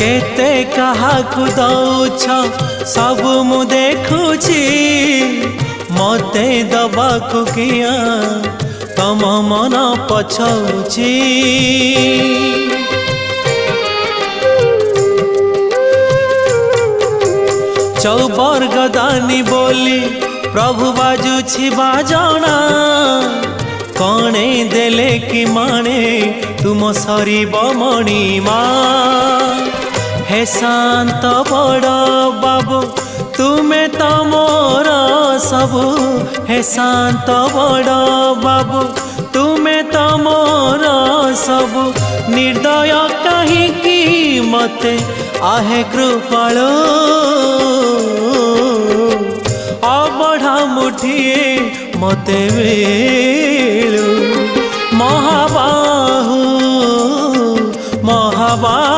केते काहाकु दौछ सब मु देखुची मते दबाकु किया तम मन पछौची। चौबर गदानी बोली प्रभु बाजुछि बाजना कणे देले कि माने तुम सरीब मणिमा। हे शांत बड़ बाबू तुमे तो मोर सबु। हे शांत बड़ बाबू तुमे तो मोर सबु। निर्दय कहीं मते आहे कृपालो अबढ़ा मुठिए मते मिलू। महाबाहु महाबाहु